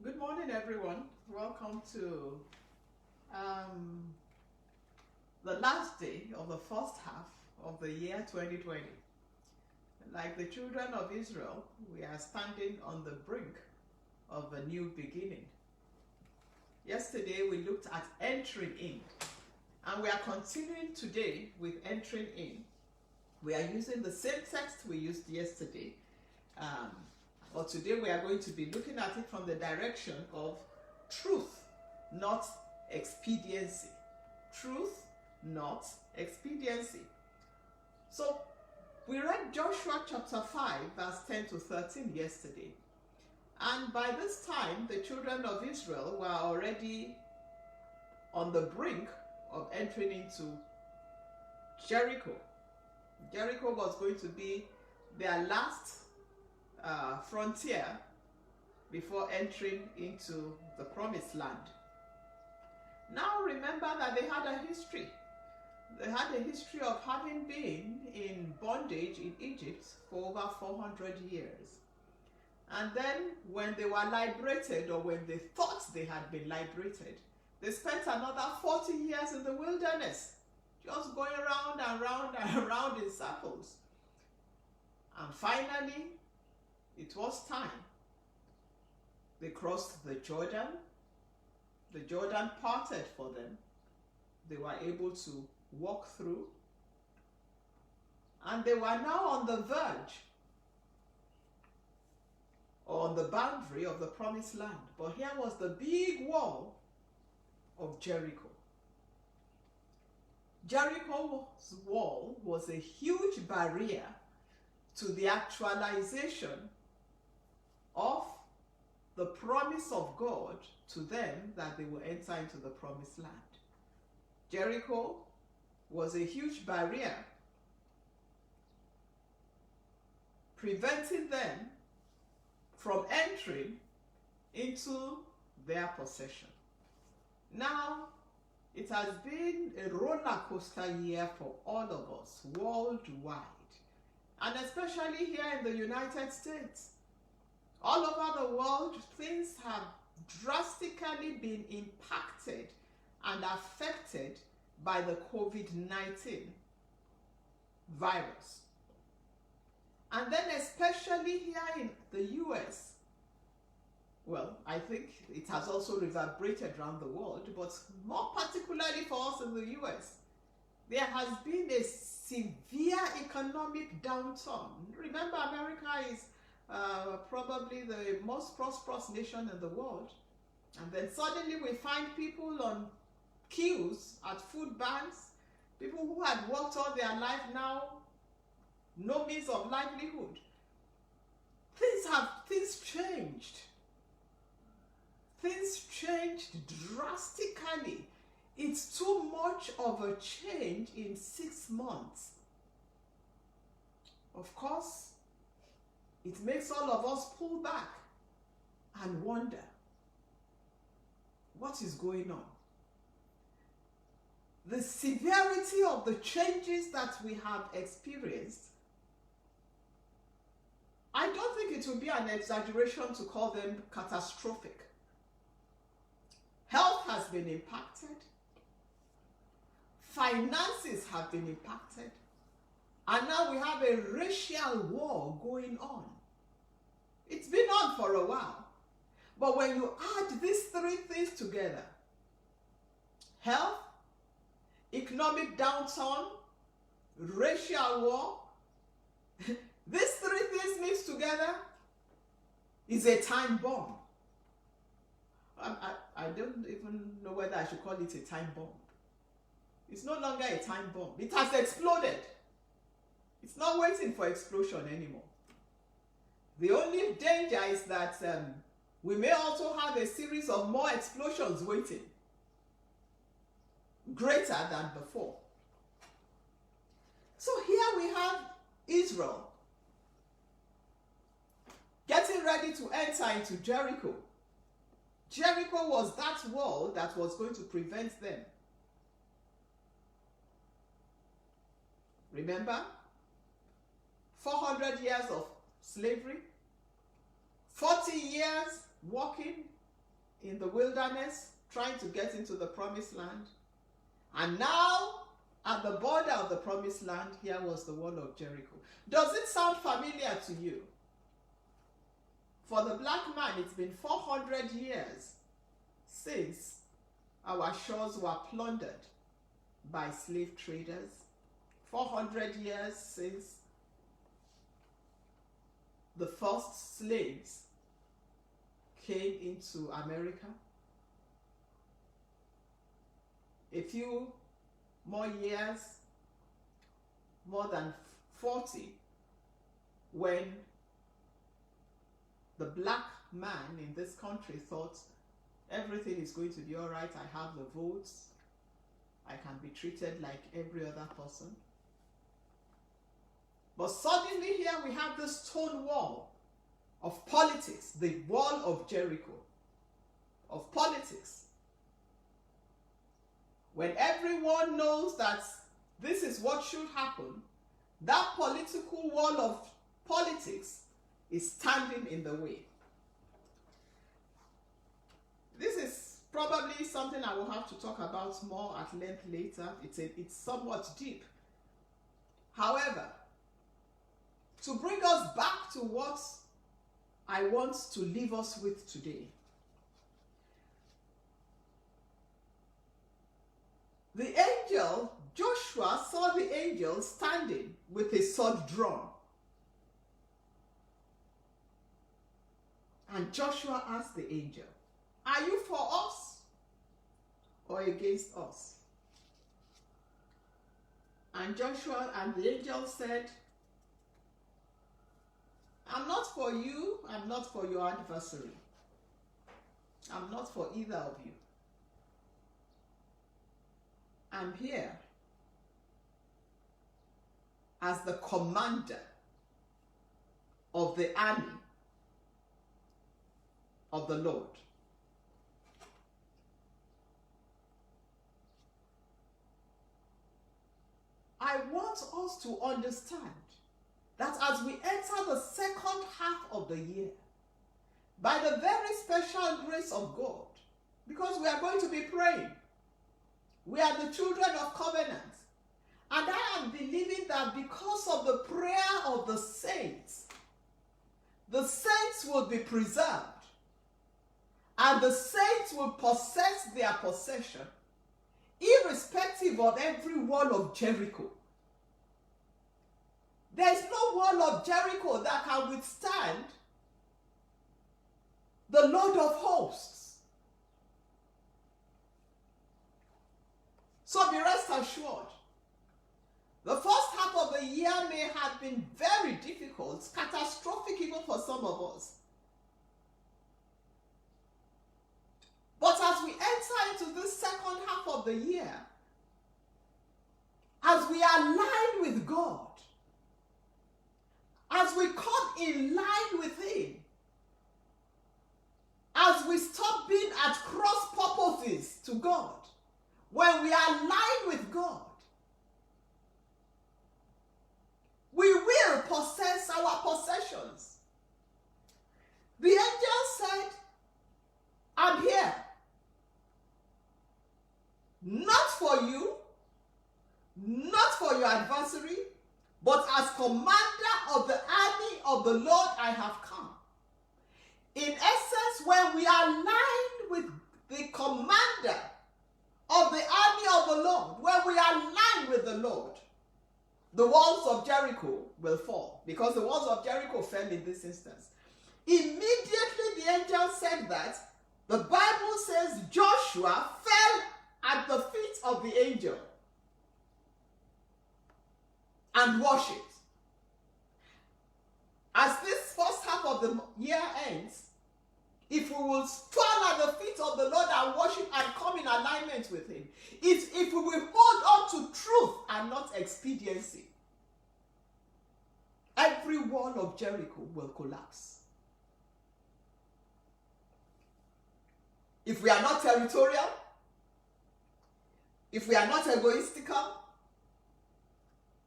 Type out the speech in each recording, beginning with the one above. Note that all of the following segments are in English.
Good morning, everyone. Welcome to the last day of the first half of the year 2020. Like the children of Israel, we are standing on the brink of a new beginning. Yesterday, we looked at entering in, and we are continuing today with entering in. We are using the same text we used yesterday. But today we are going to be looking at it from the direction of truth, not expediency. Truth, not expediency. So we read Joshua chapter 5, verse 10 to 13 yesterday. And by this time, the children of Israel were already on the brink of entering into Jericho. Jericho was going to be their last frontier before entering into the promised land. Now remember that they had a history. They had a history of having been in bondage in Egypt for over 400 years. And then when they were liberated, or when they thought they had been liberated, they spent another 40 years in the wilderness, just going around and round and around in circles. And finally, it was time. They crossed the Jordan. The Jordan parted for them. They were able to walk through. And they were now on the verge, or on the boundary of the promised land. But here was the big wall of Jericho. Jericho's wall was a huge barrier to the actualization of the promise of God to them that they will enter into the promised land. Jericho was a huge barrier preventing them from entering into their possession. Now, it has been a roller coaster year for all of us worldwide, and especially here in the United States. All over the world, things have drastically been impacted and affected by the COVID-19 virus. And then especially here in the US, well, I think it has also reverberated around the world, but more particularly for us in the US, there has been a severe economic downturn. Remember, America is probably the most prosperous nation in the world. And then suddenly we find people on queues at food banks, people who had worked all their life now, no means of livelihood. Things changed. Things changed drastically. It's too much of a change in 6 months. Of course, it makes all of us pull back and wonder, what is going on? The severity of the changes that we have experienced, I don't think it would be an exaggeration to call them catastrophic. Health has been impacted. Finances have been impacted. And now we have a racial war going on. It's been on for a while. But when you add these three things together, health, economic downturn, racial war, these three things mixed together is a time bomb. I don't even know whether I should call it a time bomb. It's no longer a time bomb. It has exploded. It's not waiting for explosion anymore. The only danger is that we may also have a series of more explosions waiting, greater than before. So here we have Israel getting ready to enter into Jericho. Jericho was that wall that was going to prevent them. Remember? 400 years of slavery, 40 years walking in the wilderness trying to get into the promised land. And now, at the border of the promised land, here was the wall of Jericho. Does it sound familiar to you? For the black man, it's been 400 years since our shores were plundered by slave traders. 400 years since the first slaves came into America. A few more years, more than 40, when the black man in this country thought everything is going to be all right. I have the votes. I can be treated like every other person. But suddenly here we have this stone wall of politics, the wall of Jericho, of politics. When everyone knows that this is what should happen, that political wall of politics is standing in the way. This is probably something I will have to talk about more at length later. It's somewhat deep. However, to bring us back to what I want to leave us with today, the angel, Joshua saw the angel standing with his sword drawn. And Joshua asked the angel, "Are you for us or against us?" And Joshua and the angel said, "I'm not for you, I'm not for your adversary. I'm not for either of you. I'm here as the commander of the army of the Lord." I want us to understand that as we enter the second half of the year, by the very special grace of God, because we are going to be praying, we are the children of covenant, and I am believing that because of the prayer of the saints will be preserved, and the saints will possess their possession, irrespective of every wall of Jericho. There is no wall of Jericho that can withstand the Lord of hosts. So be rest assured, the first half of the year may have been very difficult, catastrophic even for some of us. But as we enter into this second half of the year, as we align with God, as we come in line with Him, as we stop being at cross purposes to God, when we align with God, we will possess our possessions. The angel said, "I'm here, not for you, not for your adversary, but as commander of the army of the Lord I have come." In essence, when we align with the commander of the army of the Lord, when we align with the Lord, the walls of Jericho will fall, because the walls of Jericho fell in this instance. Immediately the angel said that, the Bible says Joshua fell at the feet of the angel and worshipped. As this first half of the year ends, if we will fall at the feet of the Lord and worship and come in alignment with Him, if we will hold on to truth and not expediency, every wall of Jericho will collapse. If we are not territorial, if we are not egoistical,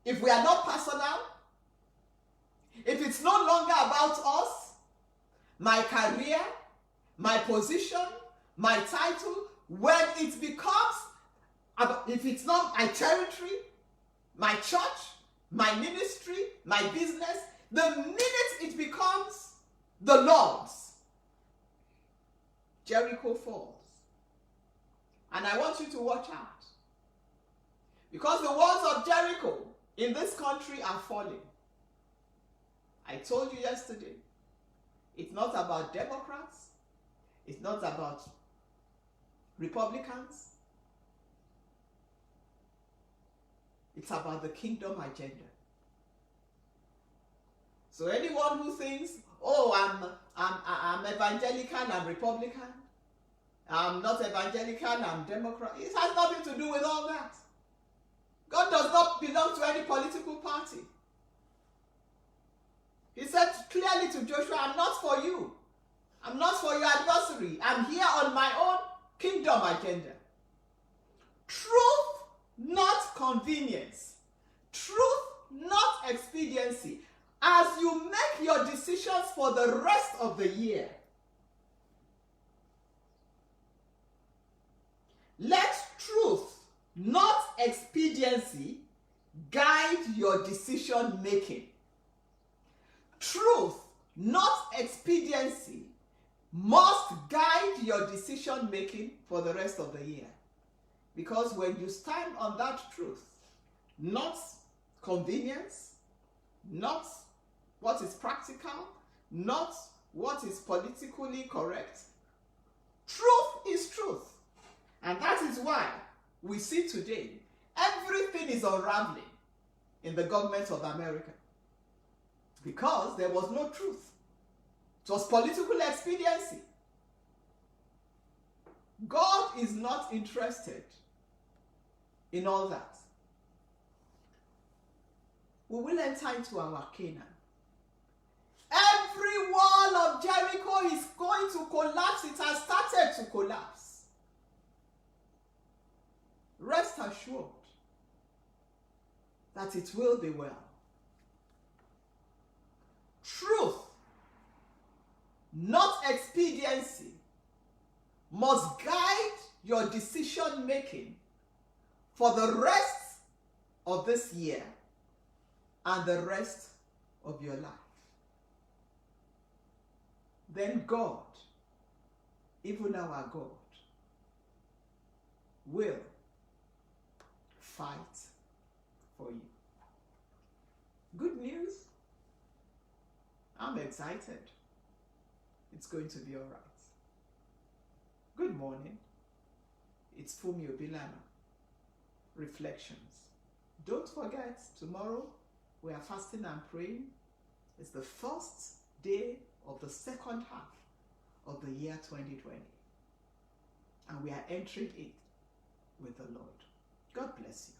if we are not personal, if it's no longer about us, my career, my position, my title, when it becomes, if it's not my territory, my church, my ministry, my business, the minute it becomes the Lord's, Jericho falls. And I want you to watch out. Because the walls of Jericho in this country are falling. I told you yesterday, it's not about Democrats, it's not about Republicans, it's about the kingdom agenda. So anyone who thinks, oh, I'm evangelical, I'm Republican, I'm not evangelical, I'm Democrat, it has nothing to do with all that. God does not belong to any political party. He said clearly to Joshua, I'm not for you. I'm not for your adversary. I'm here on my own kingdom agenda. Truth, not convenience. Truth, not expediency. As you make your decisions for the rest of the year, let truth, not expediency, guide your decision making. Truth, not expediency, must guide your decision making for the rest of the year. Because when you stand on that truth, not convenience, not what is practical, not what is politically correct, truth is truth. And that is why we see today everything is unraveling in the government of America. Because there was no truth. It was political expediency. God is not interested in all that. We will enter into our Canaan. Every wall of Jericho is going to collapse. It has started to collapse. Rest assured that it will be well. Truth, not expediency, must guide your decision making for the rest of this year and the rest of your life. Then God, even our God, will fight for you. Good news. I'm excited. It's going to be all right. Good morning. It's Fumi Obilana. Reflections. Don't forget, tomorrow we are fasting and praying. It's the first day of the second half of the year 2020. And we are entering it with the Lord. God bless you.